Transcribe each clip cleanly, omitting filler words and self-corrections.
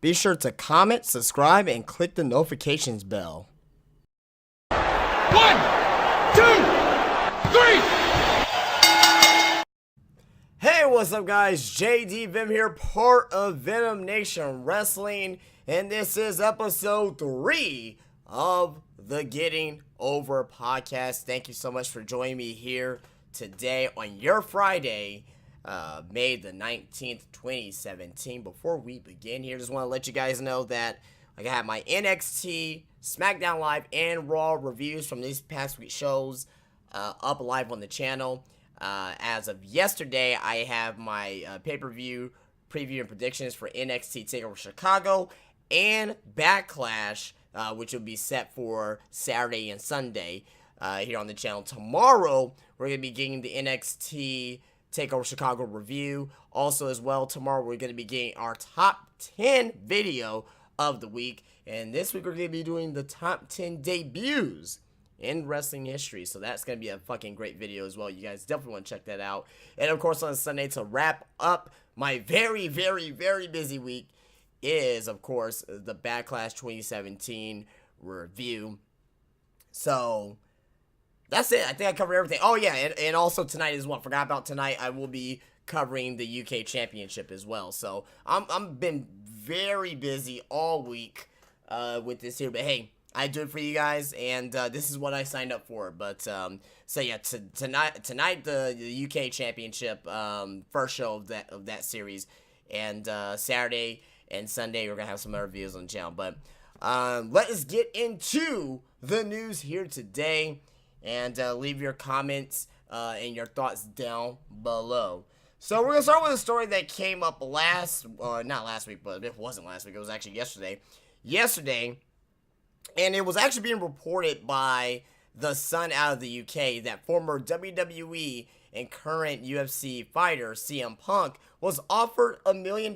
Be sure to comment, subscribe, and click the notifications bell. 1, 2, 3. Hey, what's up, guys? JD Vim here, part of Venom Nation Wrestling, and this is episode 3 of the Getting Over podcast. Thank you so much for joining me here today on your Friday, May the 19th, 2017. Before we begin here, just want to let you guys know that I have my NXT, SmackDown Live, and Raw reviews from these past week's shows up live on the channel. As of yesterday, I have my pay-per-view preview and predictions for NXT TakeOver Chicago and Backlash, which will be set for Saturday and Sunday here on the channel. Tomorrow, we're going to be getting the NXT TakeOver Chicago review. Also, as well, tomorrow we're going to be getting our top 10 video of the week. And this week, we're going to be doing the top 10 debuts in wrestling history. So that's going to be a fucking great video as well. You guys definitely want to check that out. And of course, on Sunday, to wrap up my very, very, very busy week is, of course, the Backlash 2017 review. So that's it. I think I covered everything. Oh, yeah. And also tonight as well. Forgot about tonight. I will be covering the UK Championship as well. So I'm been very busy all week with this here. But hey, I do it for you guys, and this is what I signed up for. But so yeah, tonight the UK Championship, first show of that series, and Saturday and Sunday we're gonna have some other videos on the channel. But let us get into the news here today, and leave your comments and your thoughts down below. So we're gonna start with a story that came up not last week, but it wasn't last week. It was actually yesterday. And it was actually being reported by The Sun out of the UK that former WWE and current UFC fighter CM Punk was offered $1 million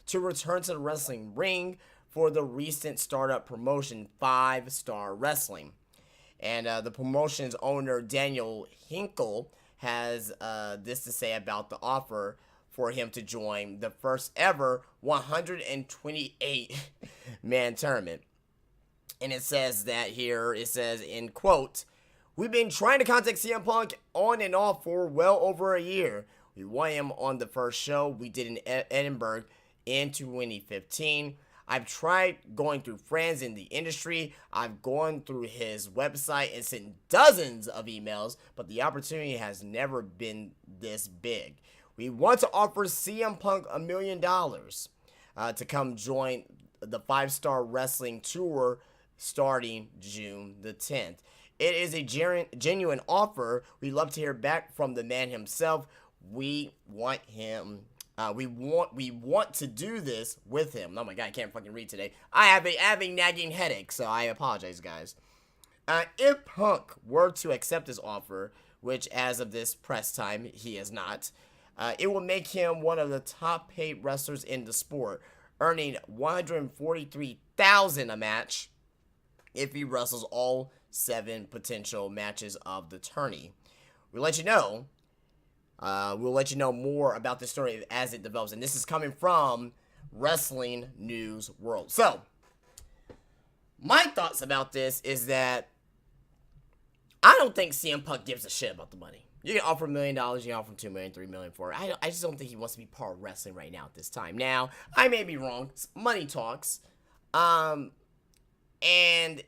to return to the wrestling ring for the recent startup promotion 5 Star Wrestling. And the promotion's owner, Daniel Hinkle, has this to say about the offer for him to join the first ever 128-man tournament. And it says that here, it says, in quote, "We've been trying to contact CM Punk on and off for well over a year. We want him on the first show we did in Edinburgh in 2015. I've tried going through friends in the industry. I've gone through his website and sent dozens of emails, but the opportunity has never been this big. We want to offer CM Punk $1 million to come join the 5 Star Wrestling Tour starting June the 10th. It is a genuine offer. We'd love to hear back from the man himself. We want him. We want to do this with him." Oh my god, I can't fucking read today. I have a nagging headache, so I apologize, guys. If Punk were to accept this offer, which as of this press time he is not, it will make him one of the top paid wrestlers in the sport, earning $143,000 a match if he wrestles all 7 potential matches of the tourney. We'll let you know more about this story as it develops, and this is coming from Wrestling News World. So, my thoughts about this is that I don't think CM Punk gives a shit about the money. You can offer $1 million, you can offer him $2 million, $3 million for it. I just don't think he wants to be part of wrestling right now at this time. Now, I may be wrong. Money talks. And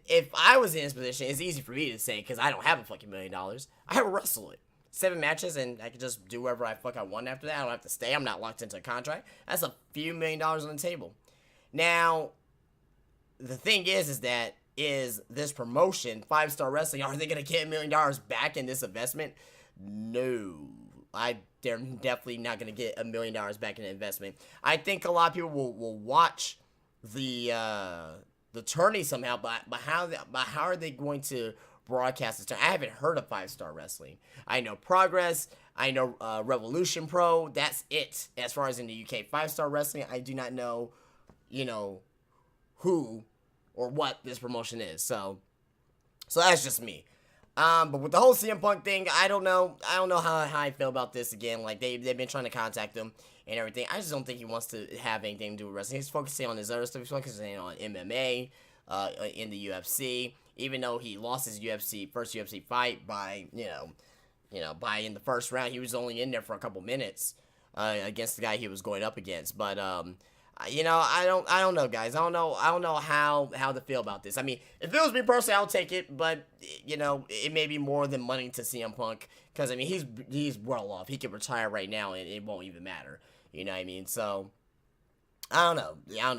if I was in his position, it's easy for me to say because I don't have a fucking $1 million. I would wrestle it. 7 matches, and I can just do whatever I want after that. I don't have to stay. I'm not locked into a contract. That's a few $1 million on the table. Now, the thing is that this promotion, 5 Star Wrestling, are they going to get $1 million back in this investment? No. They're definitely not going to get $1 million back in the investment. I think a lot of people will watch the tourney somehow, but how are they going to broadcast this tourney? I haven't heard of 5 Star Wrestling. I know Progress. I know Revolution Pro. That's it as far as in the UK. 5 Star Wrestling, I do not know, who or what this promotion is. So that's just me. But with the whole CM Punk thing, I don't know how I feel about this again. Like, they've been trying to contact him and everything. I just don't think he wants to have anything to do with wrestling. He's focusing on his other stuff. He's focusing on MMA, in the UFC. Even though he lost his first UFC fight by, by in the first round, he was only in there for a couple minutes, against the guy he was going up against. But, I don't know, guys. I don't know how to feel about this. I mean, if it was me personally, I'll take it, but, it may be more than money to CM Punk, because, I mean, he's well off. He could retire right now, and it won't even matter. You know what I mean? So, I don't know. I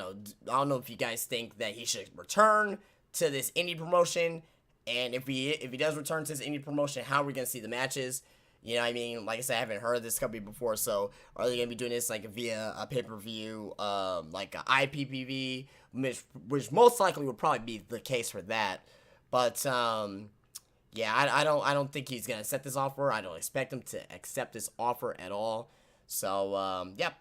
don't know if you guys think that he should return to this indie promotion, and if he does return to this indie promotion, how are we gonna see the matches? You know what I mean? Like I said, I haven't heard of this company before, so are they going to be doing this, like, via a pay-per-view, like a IPPV, which most likely would probably be the case for that. But, yeah, I don't think he's going to accept this offer. I don't expect him to accept this offer at all. So, yep,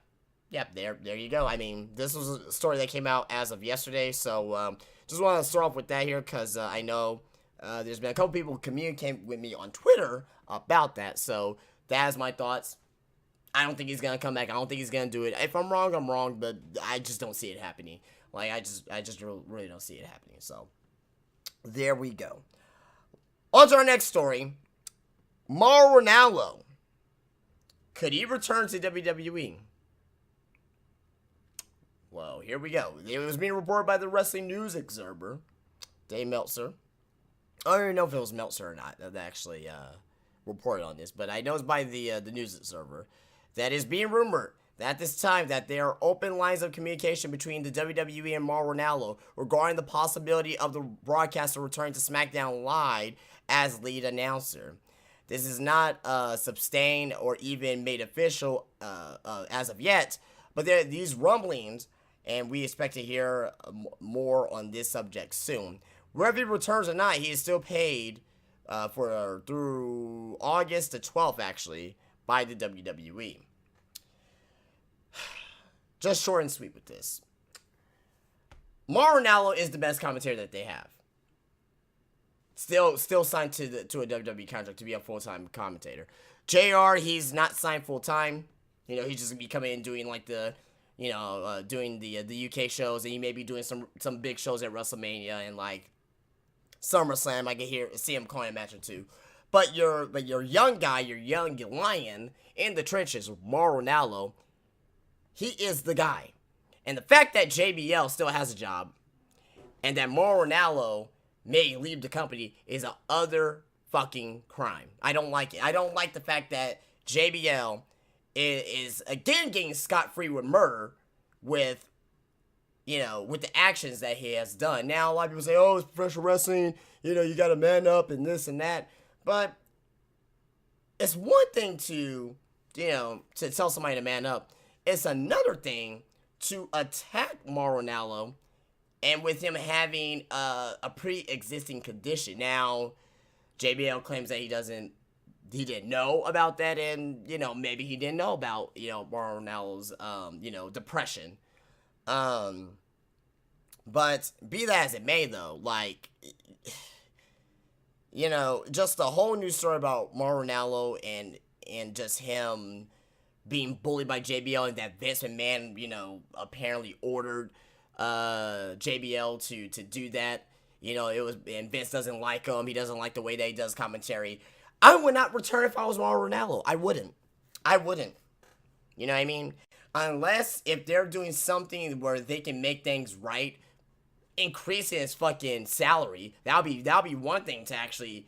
there you go. I mean, this was a story that came out as of yesterday, so, just want to start off with that here, because I know there's been a couple people communicating with me on Twitter about that, so that's my thoughts. I don't think he's gonna come back. I don't think he's gonna do it. If I'm wrong, but I just don't see it happening. Like, I just really don't see it happening. So there we go. On to our next story. Mauro Ranallo. Could he return to WWE? Well, here we go. It was being reported by the Wrestling News Observer, Dave Meltzer. I don't even know if it was Meltzer or not that actually reported on this, but I know it's by the News Observer that is being rumored that at this time that there are open lines of communication between the WWE and Mauro Ranallo regarding the possibility of the broadcaster returning to SmackDown Live as lead announcer. This is not sustained or even made official as of yet, but there are these rumblings, and we expect to hear more on this subject soon. Whether he returns or not, he is still paid through August the 12th, actually, by the WWE. Just short and sweet with this. Mauro Ranallo is the best commentator that they have. Still signed to a WWE contract to be a full-time commentator. JR, he's not signed full-time. He's just gonna be coming in doing like doing the UK shows, and he may be doing some big shows at WrestleMania and like SummerSlam. I can see him calling a match or two. But your young guy, your young lion in the trenches, Mauro Ranallo, he is the guy. And the fact that JBL still has a job and that Mauro Ranallo may leave the company is a other fucking crime. I don't like it. I don't like the fact that JBL is again getting scot-free with murder with the actions that he has done. Now, a lot of people say, oh, it's professional wrestling, you gotta man up and this and that. But it's one thing to tell somebody to man up. It's another thing to attack Mauro Ranallo, and with him having a pre-existing condition. Now, JBL claims that he didn't know about that, and, maybe he didn't know about, Mauro Ranallo's, depression. But be that as it may, though, like, just the whole new story about Mauro Ranallo and just him being bullied by JBL, and that Vince McMahon, apparently ordered JBL to do that. And Vince doesn't like him. He doesn't like the way that he does commentary. I would not return if I was Mauro Ranallo. I wouldn't. You know what I mean? Unless if they're doing something where they can make things right, increasing his fucking salary, that'll be one thing to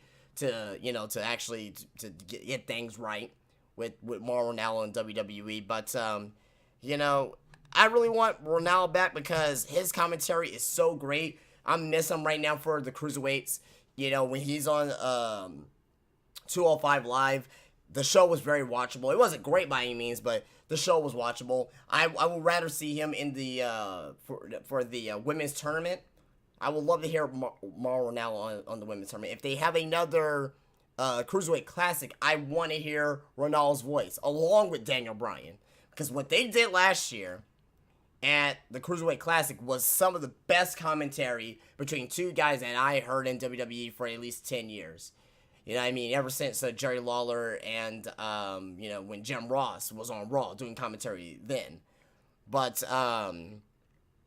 get things right with Mauro Ranallo and WWE. But I really want Ranallo back because his commentary is so great. I miss him right now for the cruiserweights. When he's on 205 Live, the show was very watchable. It wasn't great by any means, but the show was watchable. I would rather see him in the for the women's tournament. I would love to hear Mauro Ranallo on the women's tournament. If they have another Cruiserweight Classic, I want to hear Ranallo's voice, along with Daniel Bryan. Because what they did last year at the Cruiserweight Classic was some of the best commentary between two guys that I heard in WWE for at least 10 years. You know what I mean? Ever since Jerry Lawler and, you know, when Jim Ross was on Raw doing commentary then. But,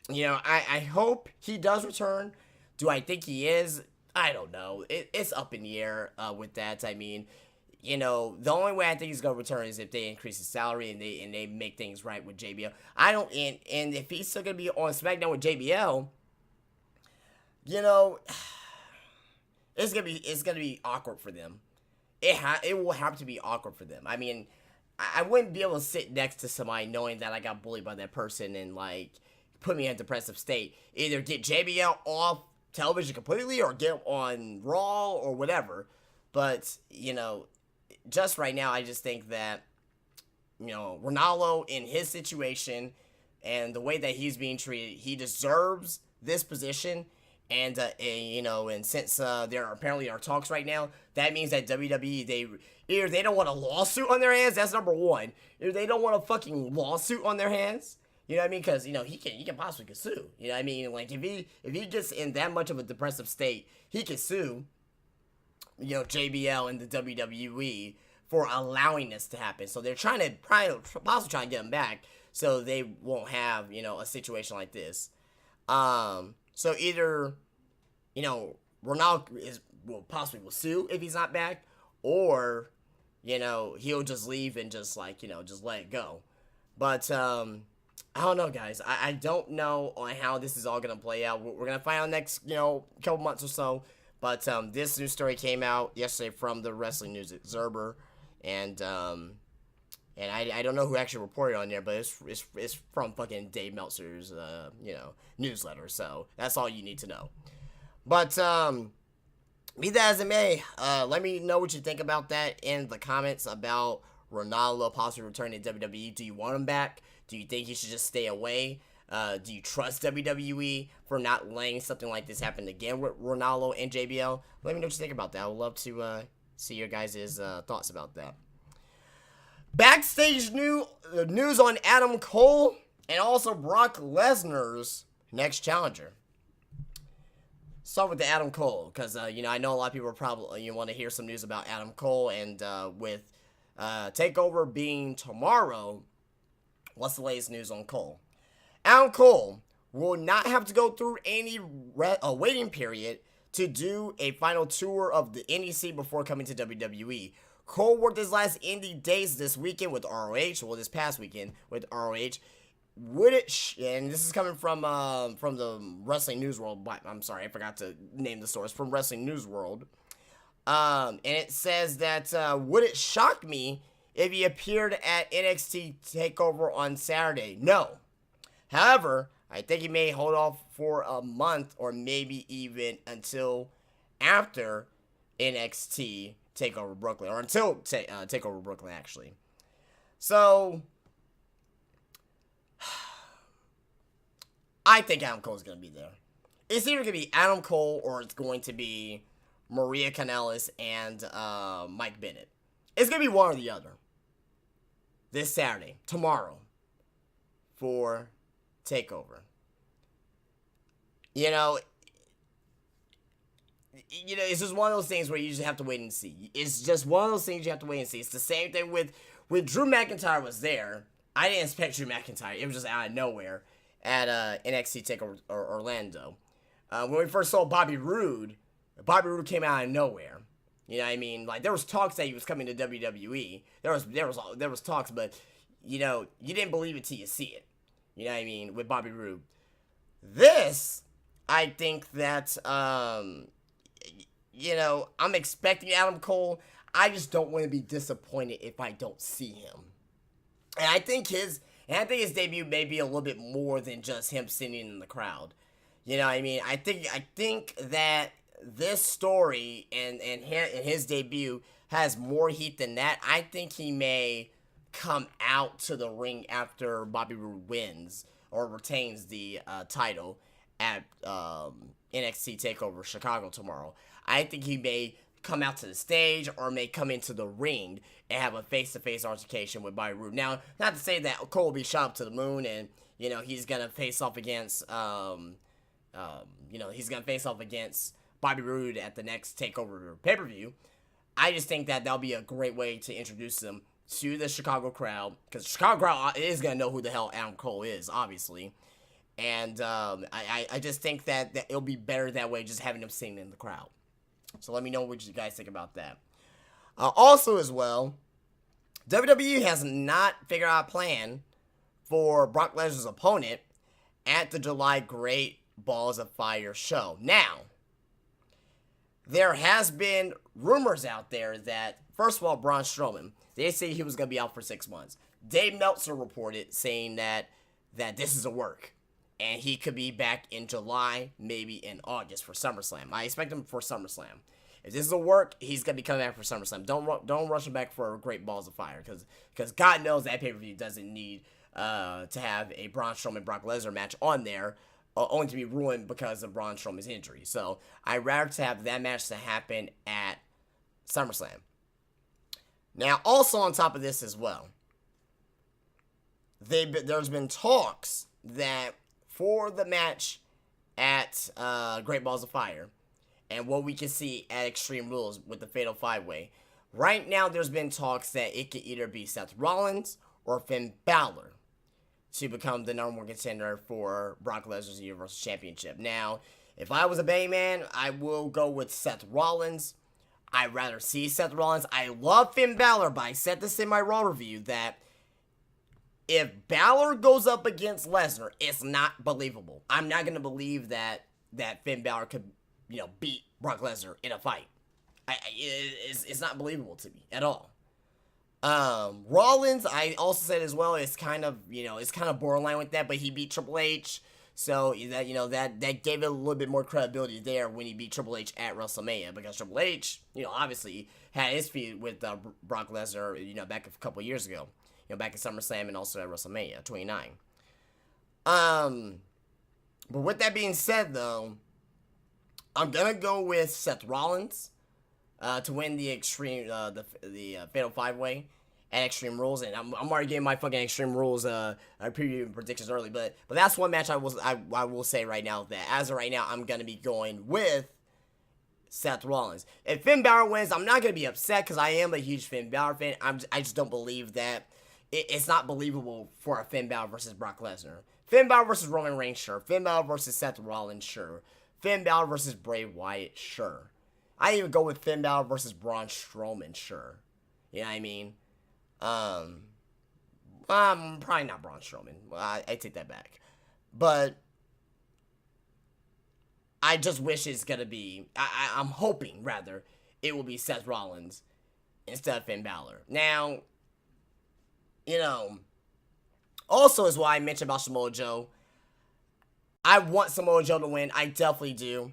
you know, I hope he does return. Do I think he is? I don't know. It's up in the air with that. I mean, you know, the only way I think he's gonna return is if they increase his salary and they make things right with JBL. I don't, and if he's still gonna be on SmackDown with JBL, you know, it's gonna be awkward for them. It will have to be awkward for them. I mean, I wouldn't be able to sit next to somebody knowing that I got bullied by that person and like put me in a depressive state. Either get JBL off television completely or get him on Raw or whatever. But, you know, just right now, I just think that, you know, Ranallo in his situation and the way that he's being treated, he deserves this position. And, you know, and since there apparently are talks right now, that means that WWE, either they don't want a lawsuit on their hands, that's number one. Either they don't want a fucking lawsuit on their hands. You know what I mean? Because, you know, he can possibly sue. You know what I mean? Like, if he gets in that much of a depressive state, he can sue, you know, JBL and the WWE for allowing this to happen. So they're possibly trying to get him back so they won't have, you know, a situation like this. So either, you know, Ronaldo will sue if he's not back, or, you know, he'll just leave and just, like, you know, just let it go. But, I don't know, guys. I don't know on how this is all going to play out. We're going to find out next, you know, couple months or so. But this news story came out yesterday from the Wrestling News Observer. And I don't know who actually reported on there, but it's from fucking Dave Meltzer's, you know, newsletter. So that's all you need to know. But, be that as it may, let me know what you think about that in the comments about Ranallo possibly returning to WWE. Do you want him back? Do you think he should just stay away? Do you trust WWE for not letting something like this happen again with Ranallo and JBL? Let me know what you think about that. I would love to see your guys' thoughts about that. Backstage news on Adam Cole and also Brock Lesnar's next challenger. Start with the Adam Cole, because, you know, I know a lot of people are probably, you want to hear some news about Adam Cole, and with TakeOver being tomorrow, what's the latest news on Cole? Adam Cole will not have to go through any waiting period to do a final tour of the NEC before coming to WWE. Cole worked his last indie days this weekend with ROH, well, this past weekend with ROH. And this is coming from the Wrestling News World. I'm sorry, I forgot to name the source. From Wrestling News World. And it says that, would it shock me if he appeared at NXT TakeOver on Saturday? No. However, I think he may hold off for a month or maybe even until after NXT TakeOver Brooklyn. Or until TakeOver Brooklyn, actually. So, I think Adam Cole's going to be there. It's either going to be Adam Cole or it's going to be Maria Kanellis and Mike Bennett. It's going to be one or the other. This Saturday, tomorrow, for TakeOver. You know, it's just one of those things where you just have to wait and see. It's just one of those things you have to wait and see. It's the same thing with when Drew McIntyre was there. I didn't expect Drew McIntyre. It was just out of nowhere at NXT TakeOver Orlando. When we first saw Bobby Roode came out of nowhere. You know what I mean? Like, there was talks that he was coming to WWE. There was talks, but, you know, you didn't believe it till you see it. You know what I mean? With Bobby Roode. This, I think that, you know, I'm expecting Adam Cole. I just don't want to be disappointed if I don't see him. And I think his debut may be a little bit more than just him sitting in the crowd. You know what I mean? I think that this story and his debut has more heat than that. I think he may come out to the ring after Bobby Roode wins or retains the title at NXT TakeOver Chicago tomorrow. I think he may come out to the stage or may come into the ring and have a face-to-face altercation with Bobby Roode. Now, not to say that Cole will be shot up to the moon and, you know, he's going to face off against, Bobby Roode at the next TakeOver pay-per-view. I just think that that'll be a great way to introduce them to the Chicago crowd, because the Chicago crowd is going to know who the hell Adam Cole is, obviously. And I just think that it'll be better that way, just having them sing in the crowd. So let me know what you guys think about that. Also, as well, WWE has not figured out a plan for Brock Lesnar's opponent at the July Great Balls of Fire show. Now, there has been rumors out there that, first of all, Braun Strowman, they say he was going to be out for 6 months. Dave Meltzer reported saying that this is a work, and he could be back in July, maybe in August for SummerSlam. I expect him for SummerSlam. If this is a work, he's going to be coming back for SummerSlam. Don't rush him back for Great Balls of Fire, because God knows that pay-per-view doesn't need to have a Braun Strowman-Brock Lesnar match on there, only to be ruined because of Braun Strowman's injury. So I'd rather to have that match to happen at SummerSlam. Now, also on top of this as well, there's been talks that for the match at Great Balls of Fire, and what we can see at Extreme Rules with the Fatal 5-Way, right now there's been talks that it could either be Seth Rollins or Finn Balor to become the number one contender for Brock Lesnar's Universal Championship. Now, if I was a Bay man, I will go with Seth Rollins. I'd rather see Seth Rollins. I love Finn Balor, but I said this in my Raw review that if Balor goes up against Lesnar, it's not believable. I'm not going to believe that Finn Balor could, beat Brock Lesnar in a fight. It's not believable to me at all. Rollins, I also said as well, it's kind of borderline with that, but he beat Triple H, so that gave it a little bit more credibility there when he beat Triple H at WrestleMania, because Triple H, obviously had his feud with Brock Lesnar, back a couple years ago, back at SummerSlam and also at WrestleMania 29. But with that being said, though, I'm gonna go with Seth Rollins to win the Extreme, the Fatal 5-Way at Extreme Rules, and I'm already getting my fucking Extreme Rules preview predictions early, but that's one match I will say right now that as of right now I'm gonna be going with Seth Rollins. If Finn Balor wins, I'm not gonna be upset because I am a huge Finn Balor fan. I just don't believe that it's not believable for a Finn Balor versus Brock Lesnar. Finn Balor versus Roman Reigns, sure. Finn Balor versus Seth Rollins, sure. Finn Balor versus Bray Wyatt, sure. I even go with Finn Balor versus Braun Strowman, sure. You know what I mean? Probably not Braun Strowman. I take that back. But I just wish it's gonna be, I'm hoping, rather, it will be Seth Rollins instead of Finn Balor. Now, also is why I mentioned about Samoa Joe. I want Samoa Joe to win. I definitely do.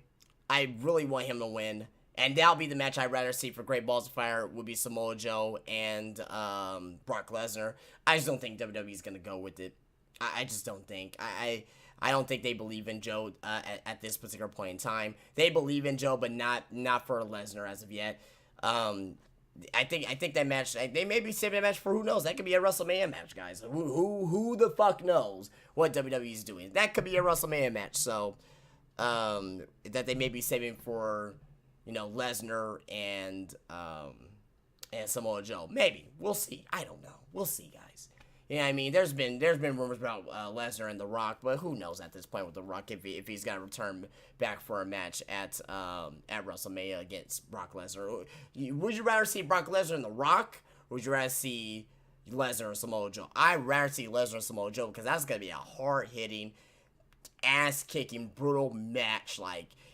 I really want him to win. And that'll be the match I'd rather see for Great Balls of Fire, would be Samoa Joe and Brock Lesnar. I just don't think WWE's going to go with it. I just don't think. I don't think they believe in Joe at this particular point in time. They believe in Joe, but not for Lesnar as of yet. I think that match, they may be saving that match for who knows. That could be a WrestleMania match, guys. Who the fuck knows what WWE's doing? That could be a WrestleMania match. So that they may be saving for Lesnar and Samoa Joe. Maybe. We'll see. I don't know. We'll see, guys. Yeah, I mean, there's been rumors about Lesnar and The Rock, but who knows at this point with The Rock if he's got to return back for a match at WrestleMania against Brock Lesnar. Would you rather see Brock Lesnar and The Rock, or would you rather see Lesnar and Samoa Joe? I'd rather see Lesnar and Samoa Joe because that's gonna be a hard-hitting, ass-kicking, brutal match,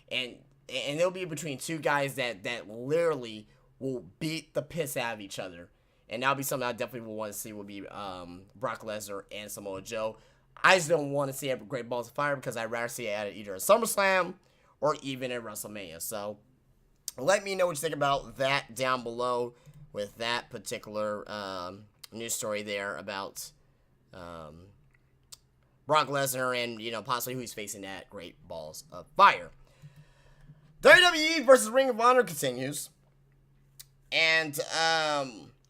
and it'll be between two guys that literally will beat the piss out of each other. And that'll be something I definitely will want to see, will be Brock Lesnar and Samoa Joe. I just don't want to see it at Great Balls of Fire because I'd rather see it at either a SummerSlam or even at WrestleMania. So let me know what you think about that down below with that particular news story there about Brock Lesnar and, possibly who he's facing at Great Balls of Fire. WWE versus Ring of Honor continues. And,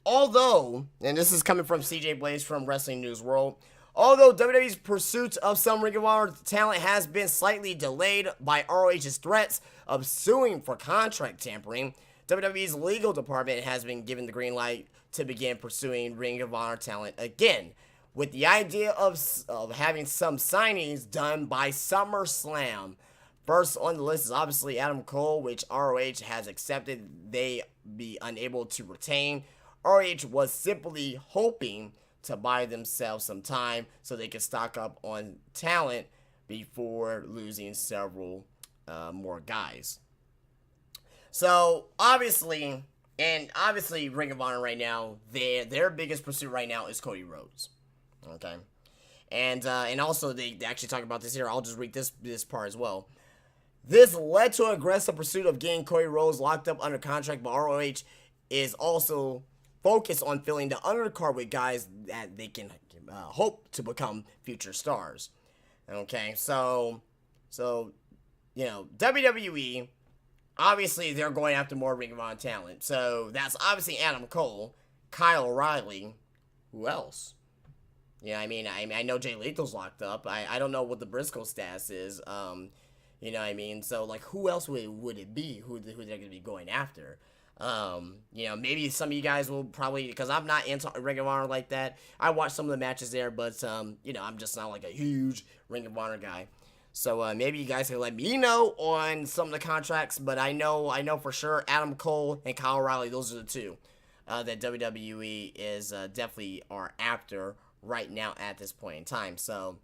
although, and this is coming from CJ Blaze from Wrestling News World, although WWE's pursuit of some Ring of Honor talent has been slightly delayed by ROH's threats of suing for contract tampering, WWE's legal department has been given the green light to begin pursuing Ring of Honor talent again, with the idea of having some signings done by SummerSlam. First on the list is obviously Adam Cole, which ROH has accepted they be unable to retain. ROH was simply hoping to buy themselves some time so they could stock up on talent before losing several more guys. So obviously Ring of Honor right now, their biggest pursuit right now is Cody Rhodes. Okay, and also they actually talk about this here. I'll just read this part as well. This led to an aggressive pursuit of getting Cody Rhodes locked up under contract, but ROH is also focused on filling the undercard with guys that they can hope to become future stars. Okay, so WWE, obviously they're going after more Ring of Honor talent. So that's obviously Adam Cole, Kyle O'Reilly. Who else? Yeah, I mean, I know Jay Lethal's locked up. I don't know what the Briscoe status is. You know what I mean? So, like, who else would it be? Who they're going to be going after? Maybe some of you guys will probably, because I'm not into Ring of Honor like that. I watch some of the matches there, but, I'm just not like a huge Ring of Honor guy. So, maybe you guys can let me know on some of the contracts, but I know for sure Adam Cole and Kyle O'Reilly, those are the two that WWE is definitely are after right now at this point in time. So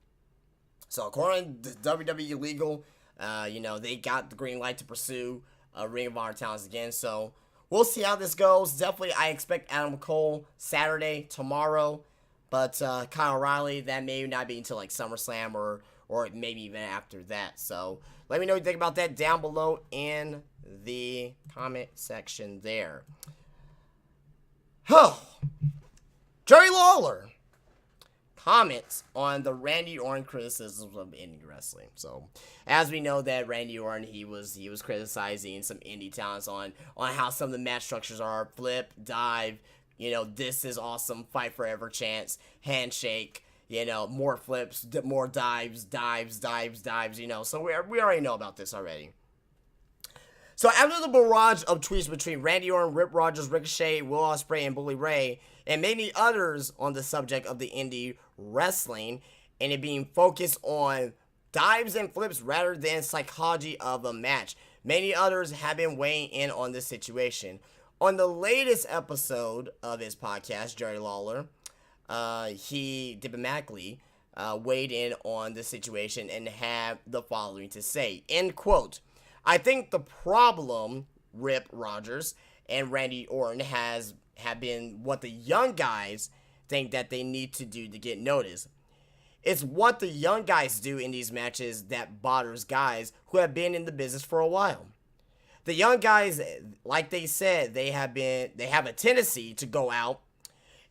according to WWE legal, they got the green light to pursue Ring of Honor talents again. So we'll see how this goes. Definitely, I expect Adam Cole Saturday, tomorrow. But Kyle O'Reilly, that may not be until like SummerSlam or maybe even after that. So let me know what you think about that down below in the comment section there. Jerry Lawler comments on the Randy Orton criticisms of indie wrestling. So, as we know that Randy Orton, he was criticizing some indie talents on how some of the match structures are: flip, dive, this is awesome, fight forever chance, handshake, more flips, more dives. So we already know about this already. So after the barrage of tweets between Randy Orton, Rip Rogers, Ricochet, Will Ospreay, and Bully Ray, and many others on the subject of the indie wrestling, and it being focused on dives and flips rather than psychology of a match, many others have been weighing in on this situation. On the latest episode of his podcast, Jerry Lawler, he diplomatically weighed in on the situation and had the following to say, end quote, "I think the problem, Rip Rogers and Randy Orton, have been what the young guys think that they need to do to get noticed. It's what the young guys do in these matches that bothers guys who have been in the business for a while. The young guys, like they said, they have a tendency to go out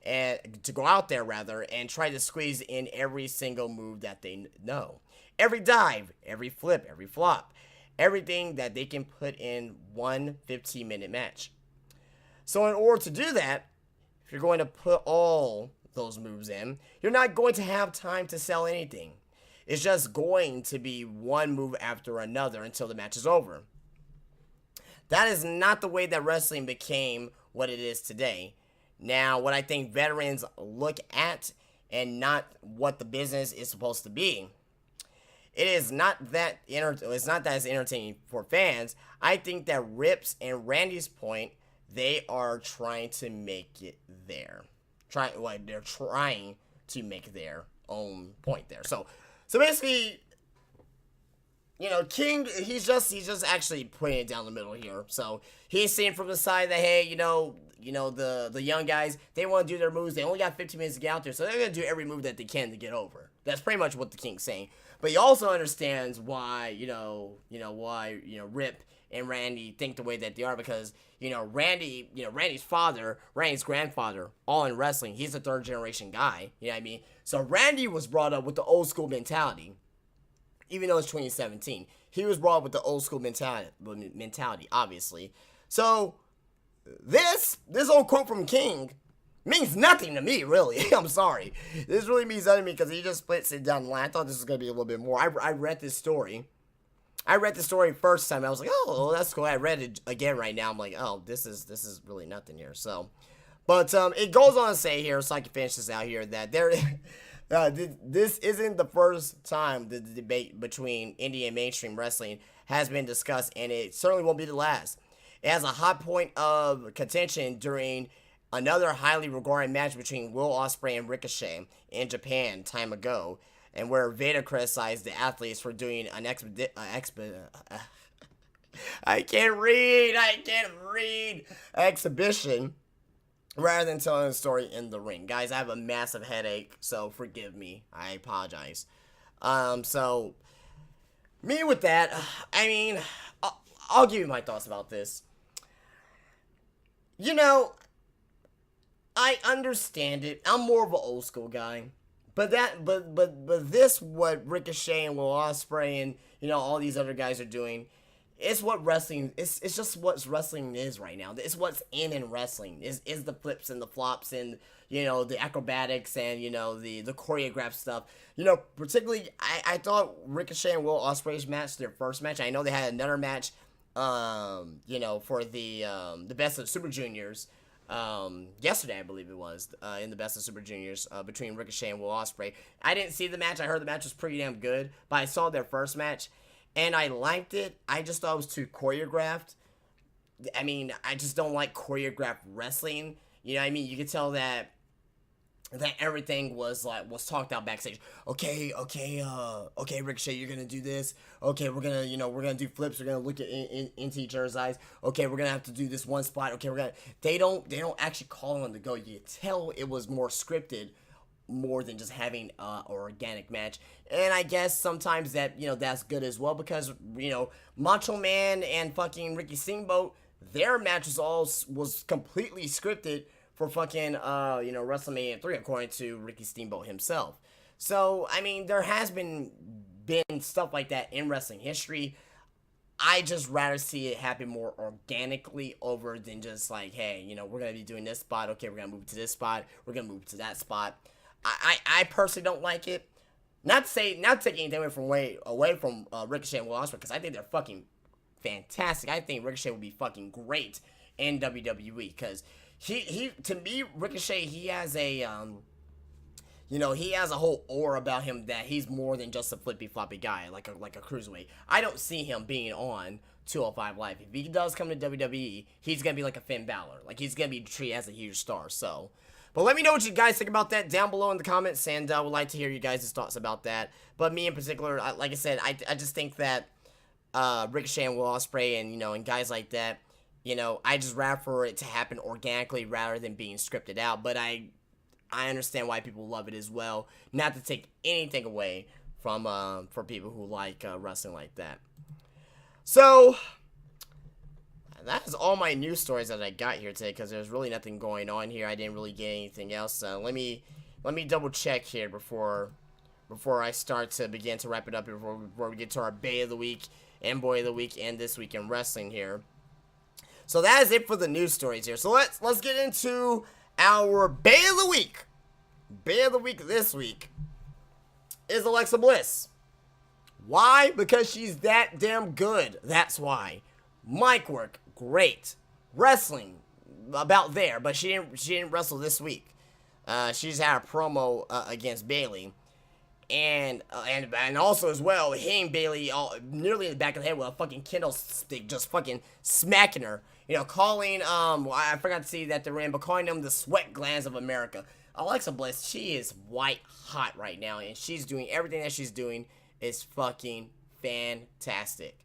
there and try to squeeze in every single move that they know. Every dive, every flip, every flop. Everything that they can put in one 15-minute match. So in order to do that, if you're going to put all those moves in, you're not going to have time to sell anything. It's just going to be one move after another until the match is over. That is not the way that wrestling became what it is today. Now, what I think veterans look at and not what the business is supposed to be. It's not that it's entertaining for fans. I think that Rip's and Randy's point, they are trying to make it there. They're trying to make their own point there. So basically, King, he's just actually putting it down the middle here. So he's saying from the side that, hey, the young guys, they want to do their moves. They only got 15 minutes to get out there, so they're going to do every move that they can to get over. That's pretty much what the King's saying. But he also understands why, Rip and Randy think the way that they are, because, Randy's father, Randy's grandfather, all in wrestling, he's a third generation guy, you know what I mean? So Randy was brought up with the old school mentality, even though it's 2017. He was brought up with the old school mentality, obviously. So this old quote from King means nothing to me, really. I'm sorry. This really means nothing to me because he just splits it down the line. I thought this was going to be a little bit more. I read this story. I read the story first time. I was like, oh, that's cool. I read it again right now. I'm like, oh, this is really nothing here. So, but it goes on to say here, so I can finish this out here, that this isn't the first time the debate between indie and mainstream wrestling has been discussed, and it certainly won't be the last. It has a hot point of contention during another highly regarded match between Will Ospreay and Ricochet in Japan time ago, and where Vader criticized the athletes for doing an exhibition rather than telling the story in the ring. Guys, I have a massive headache, so forgive me. I apologize. So me with that, I mean, I'll give you my thoughts about this. You know, I understand it. I'm more of an old school guy. But this, what Ricochet and Will Ospreay and, you know, all these other guys are doing, it's what wrestling, it's just what wrestling is right now. It's what's in wrestling, is the flips and the flops and, you know, the acrobatics and, you know, the choreographed stuff. You know, particularly, I thought Ricochet and Will Ospreay's match, their first match, I know they had another match, you know, for the Best of Super Juniors, yesterday, I believe it was, in the Best of Super Juniors, between Ricochet and Will Ospreay. I didn't see the match. I heard the match was pretty damn good, but I saw their first match, and I liked it. I just thought it was too choreographed. I mean, I just don't like choreographed wrestling. You know what I mean? You could tell that everything was talked out backstage. Okay, Ricochet, you're gonna do this. Okay, we're gonna do flips. We're gonna look into each other's eyes. Okay, we're gonna have to do this one spot. Okay, they don't actually call on the go. You tell it was more scripted, more than just having an organic match. And I guess sometimes that, you know, that's good as well, because, you know, Macho Man and fucking Ricky Steamboat, their match was completely scripted for fucking, you know, WrestleMania 3, according to Ricky Steamboat himself. So, I mean, there has been stuff like that in wrestling history. I just rather see it happen more organically over than just like, hey, you know, we're going to be doing this spot. Okay, we're going to move to this spot. We're going to move to that spot. I personally don't like it. Not taking anything away from Ricochet and Will Ospreay, because I think they're fucking fantastic. I think Ricochet would be fucking great in WWE, because he to me, Ricochet, he has a you know, he has a whole aura about him that he's more than just a flippy floppy guy, like a cruiserweight. I don't see him being on 205 Live. If he does come to WWE, he's gonna be like a Finn Balor. Like, he's gonna be treated as a huge star. So, but let me know what you guys think about that down below in the comments, and would like to hear you guys' thoughts about that. But me in particular, like I said, I just think that Ricochet and Will Ospreay and, you know, and guys like that, you know, I just rather for it to happen organically rather than being scripted out. But I understand why people love it as well. Not to take anything away from for people who like wrestling like that. So that is all my news stories that I got here today, because there's really nothing going on here. I didn't really get anything else. Let me double check here before I start to begin to wrap it up here, before we get to our Bay of the Week and Boy of the Week and This Week in Wrestling here. So that is it for the news stories here. So let's get into our Bay of the Week. Bay of the Week this week is Alexa Bliss. Why? Because she's that damn good. That's why. Mic work, great. Wrestling, about there, but she didn't wrestle this week. She just had a promo against Bayley, and also as well hitting Bayley nearly in the back of the head with a fucking Kindle stick, just fucking smacking her. You know, calling I forgot to see that they're in, but calling them the sweat glands of America. Alexa Bliss, she is white hot right now, and she's doing everything that she's doing is fucking fantastic.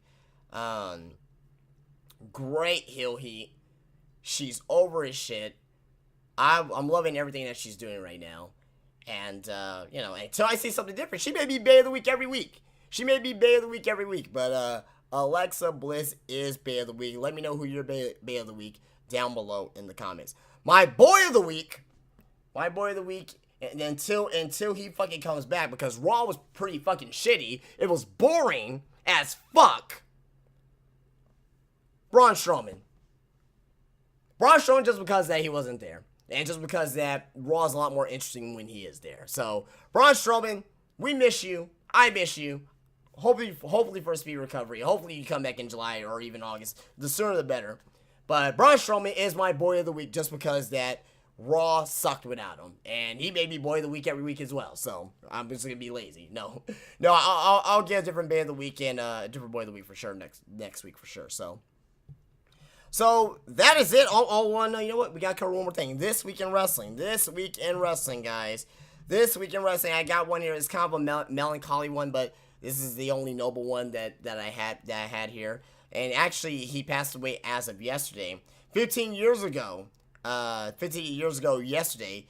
Great heel heat. She's over as shit. I'm loving everything that she's doing right now. And, you know, until I see something different, she may be Bay of the Week every week. But, Alexa Bliss is Bay of the Week. Let me know who your Bay of the Week down below in the comments. My Boy of the Week, and until he fucking comes back, because Raw was pretty fucking shitty. It was boring as fuck. Braun Strowman. Just because that he wasn't there. And just because that Raw is a lot more interesting when he is there. So, Braun Strowman, we miss you. I miss you. hopefully for a speedy recovery. Hopefully you come back in July or even August. The sooner the better. But Braun Strowman is my boy of the week just because that Raw sucked without him, and he may be boy of the week every week as well. So I'm just gonna be lazy. No, I'll get a different boy of the week and a different boy of the week for sure next week for sure. So that is it. All one. You know what? We gotta cover one more thing. This week in wrestling, guys. This week in wrestling, I got one here. It's kind of a melancholy one, but this is the only noble one that I had here. And actually, he passed away as of yesterday. 15 years ago yesterday,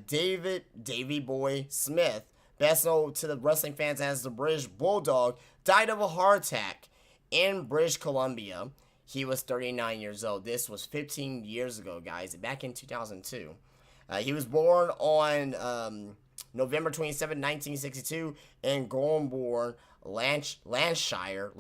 Davey Boy Smith, best known to the wrestling fans as the British Bulldog, died of a heart attack in British Columbia. He was 39 years old. This was 15 years ago, guys, back in 2002. He was born on November 27, 1962, in Gormbourne, Lancashire,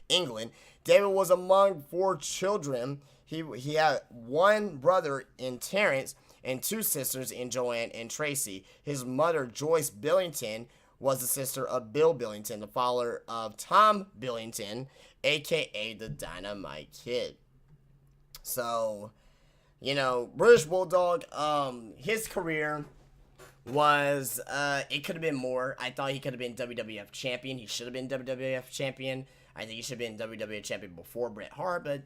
England. David was among 4 children. He had one brother in Terrence and 2 sisters in Joanne and Tracy. His mother, Joyce Billington, was the sister of Bill Billington, the father of Tom Billington, a.k.a. the Dynamite Kid. So, British Bulldog, his career was, it could have been more. I thought he could have been WWF champion. He should have been WWF champion. I think he should have been WWF champion before Bret Hart, but,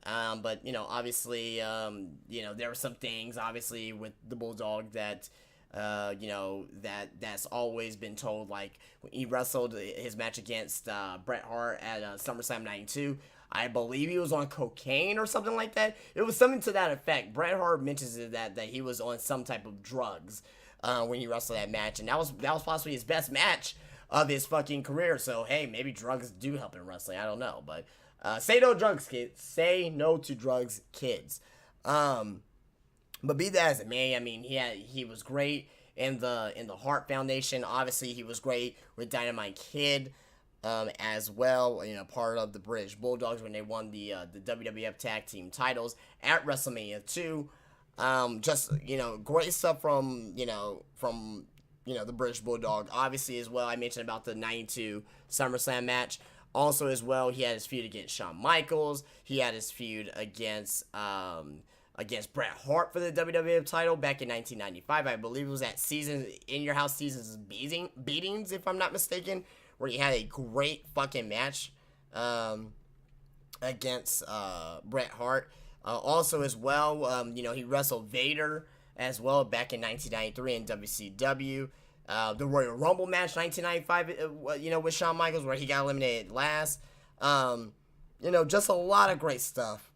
obviously, there were some things, obviously, with the Bulldog that, that's always been told, like, when he wrestled his match against Bret Hart at SummerSlam 92, I believe he was on cocaine or something like that. It was something to that effect. Bret Hart mentions that he was on some type of drugs when he wrestled that match, and that was possibly his best match of his fucking career. So, hey, maybe drugs do help in wrestling. I don't know, but say no drugs, kids. Say no to drugs, kids. But be that as it may, I mean, he was great in the Hart Foundation. Obviously, he was great with Dynamite Kid as well. Part of the British Bulldogs when they won the WWF Tag Team titles at WrestleMania 2. Great stuff from the British Bulldog. Obviously, as well, I mentioned about the 92 SummerSlam match. Also, as well, he had his feud against Shawn Michaels. He had his feud against Bret Hart for the WWF title back in 1995. I believe it was at In Your House Seasons Beatings, if I'm not mistaken, where he had a great fucking match against Bret Hart. Also, as well, he wrestled Vader as well back in 1993 in WCW. The Royal Rumble match 1995, with Shawn Michaels, where he got eliminated last. Just a lot of great stuff.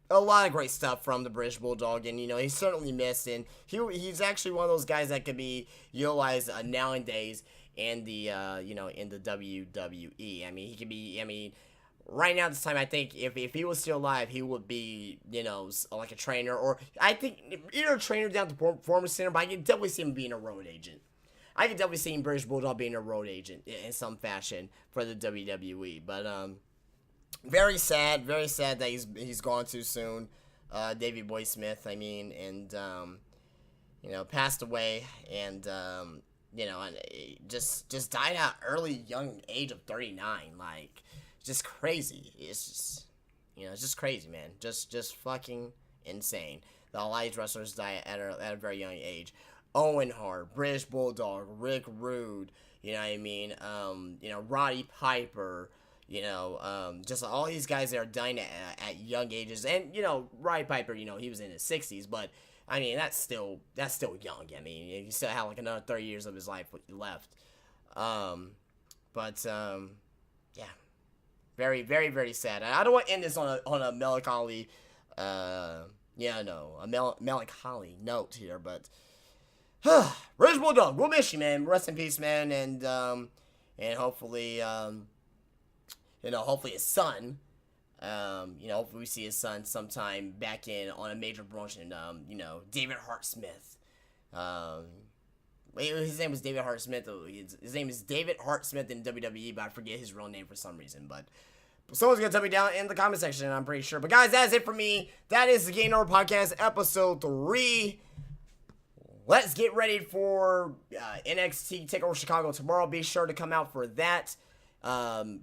A lot of great stuff from the British Bulldog, and he's certainly missed, and he's actually one of those guys that could be utilized nowadays in the in the WWE. I mean, he could be. I mean, right now at this time, I think if he was still alive, he would be like a trainer, or I think either a trainer down to performance center. But I can definitely see him being a road agent. I can definitely see British Bulldog being a road agent in some fashion for the WWE. But very sad that he's gone too soon. Davey Boy Smith, I mean, and passed away, and and just died at young age of 39. Like, just crazy. It's just it's just crazy, man. Just fucking insane. A lot of these wrestlers die at a very young age. Owen Hart, British Bulldog, Rick Rude, Roddy Piper, just all these guys that are dying at young ages. And, Roddy Piper, he was in his 60s, but, I mean, that's still young. I mean, he still had, like, another 30 years of his life left. Yeah. Very, very, very sad. I don't want to end this on a melancholy, melancholy note here, but... British Bulldog, we'll miss you, man. Rest in peace, man, and hopefully, hopefully his son, hopefully we see his son sometime back on a major promotion. David Hart Smith. His name was David Hart Smith. His name is David Hart Smith in WWE, but I forget his real name for some reason. But someone's gonna tell me down in the comment section, I'm pretty sure. But guys, that is it for me. That is the Game Over Podcast, episode 3. let's get ready for NXT TakeOver Chicago tomorrow. Be sure to come out for that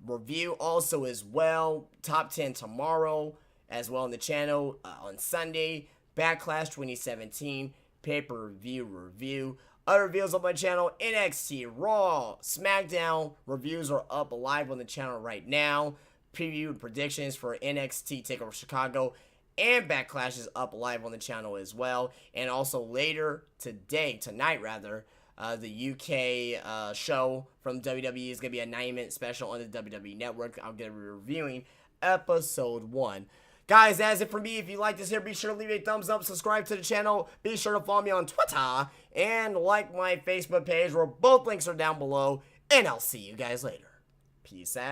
review also as well. Top 10 tomorrow as well on the channel. On Sunday, Backlash 2017 pay-per-view review. Other reviews on my channel, NXT, Raw, SmackDown reviews are up live on the channel right now. Preview and predictions for NXT TakeOver Chicago and Backlash is up live on the channel as well. And also later tonight, the UK show from WWE is going to be a 90-minute special on the WWE Network. I'm going to be reviewing episode 1. Guys, that's it for me. If you like this here, be sure to leave a thumbs up, subscribe to the channel, be sure to follow me on Twitter, and like my Facebook page where both links are down below, and I'll see you guys later. Peace out.